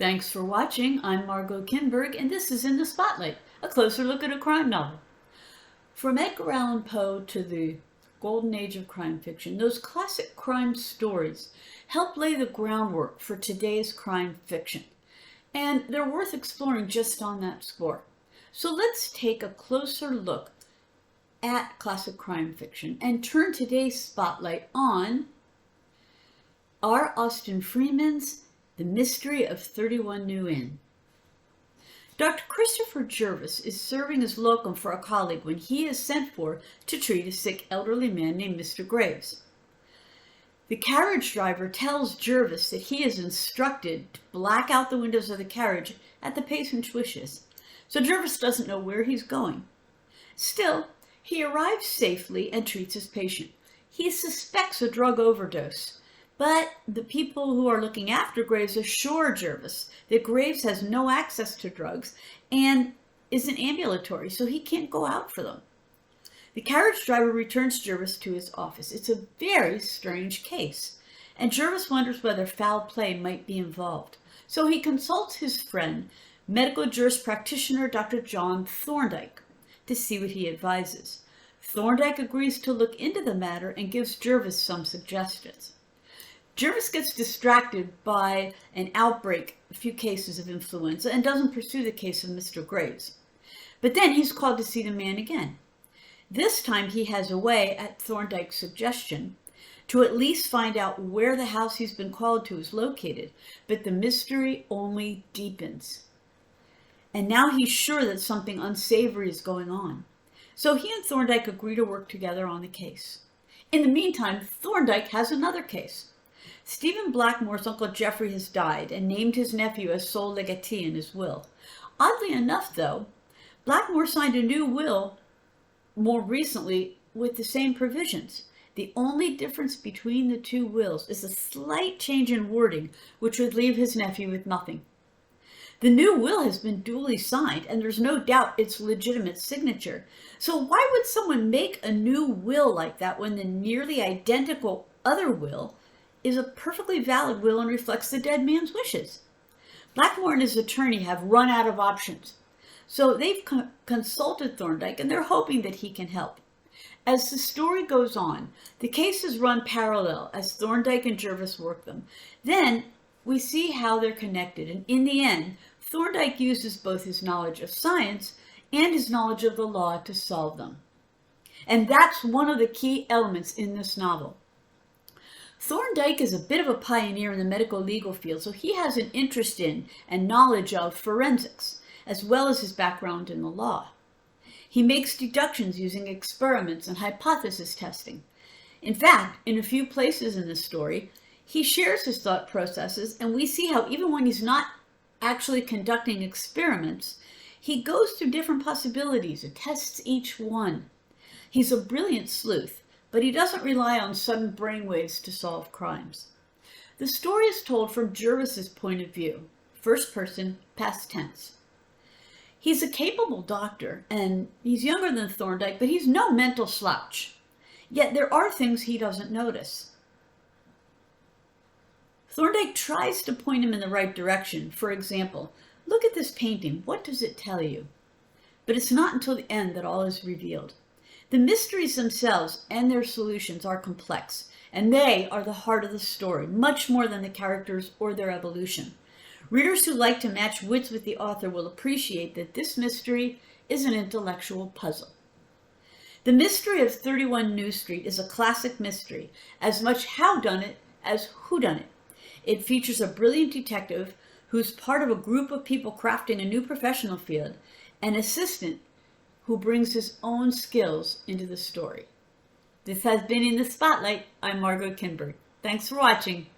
Thanks for watching. I'm Margot Kinberg, and this is In the Spotlight, a closer look at a crime novel. From Edgar Allan Poe to the golden age of crime fiction, those classic crime stories help lay the groundwork for today's crime fiction. And they're worth exploring just on that score. So let's take a closer look at classic crime fiction and turn today's spotlight on R. Austin Freeman's The Mystery of 31 New Inn. Dr. Christopher Jervis is serving as locum for a colleague when he is sent for to treat a sick elderly man named Mr. Graves. The carriage driver tells Jervis that he is instructed to black out the windows of the carriage at the patient's wishes, so Jervis doesn't know where he's going. Still, he arrives safely and treats his patient. He suspects a drug overdose, but the people who are looking after Graves assure Jervis that Graves has no access to drugs and isn't ambulatory, so he can't go out for them. The carriage driver returns Jervis to his office. It's a very strange case, and Jervis wonders whether foul play might be involved. So he consults his friend, medical juris practitioner Dr. John Thorndyke, to see what he advises. Thorndyke agrees to look into the matter and gives Jervis some suggestions. Jervis gets distracted by an outbreak, a few cases of influenza, and doesn't pursue the case of Mr. Graves. But then he's called to see the man again. This time he has a way, at Thorndyke's suggestion, to at least find out where the house he's been called to is located, but the mystery only deepens. And now he's sure that something unsavory is going on. So he and Thorndyke agree to work together on the case. In the meantime, Thorndyke has another case. Stephen Blackmore's Uncle Geoffrey has died and named his nephew as sole legatee in his will. Oddly enough, though, Blackmore signed a new will more recently with the same provisions. The only difference between the two wills is a slight change in wording, which would leave his nephew with nothing. The new will has been duly signed, and there's no doubt its legitimate signature. So why would someone make a new will like that when the nearly identical other will is a perfectly valid will and reflects the dead man's wishes? Blackmore and his attorney have run out of options. So they've consulted Thorndyke, and they're hoping that he can help. As the story goes on, the cases run parallel as Thorndyke and Jervis work them. Then we see how they're connected, and in the end, Thorndyke uses both his knowledge of science and his knowledge of the law to solve them. And that's one of the key elements in this novel. Thorndyke is a bit of a pioneer in the medical legal field, so he has an interest in and knowledge of forensics, as well as his background in the law. He makes deductions using experiments and hypothesis testing. In fact, in a few places in the story, he shares his thought processes, and we see how even when he's not actually conducting experiments, he goes through different possibilities and tests each one. He's a brilliant sleuth, but he doesn't rely on sudden brainwaves to solve crimes. The story is told from Jervis's point of view, first person, past tense. He's a capable doctor, and he's younger than Thorndyke, but he's no mental slouch. Yet there are things he doesn't notice. Thorndyke tries to point him in the right direction. For example, look at this painting. What does it tell you? But it's not until the end that all is revealed. The mysteries themselves and their solutions are complex, and they are the heart of the story, much more than the characters or their evolution. Readers who like to match wits with the author will appreciate that this mystery is an intellectual puzzle. The Mystery of 31 New Street is a classic mystery, as much howdunit as whodunit. It features a brilliant detective who's part of a group of people crafting a new professional field, an assistant who brings his own skills into the story. This has been In the Spotlight. I'm Margot Kinberg. Thanks for watching.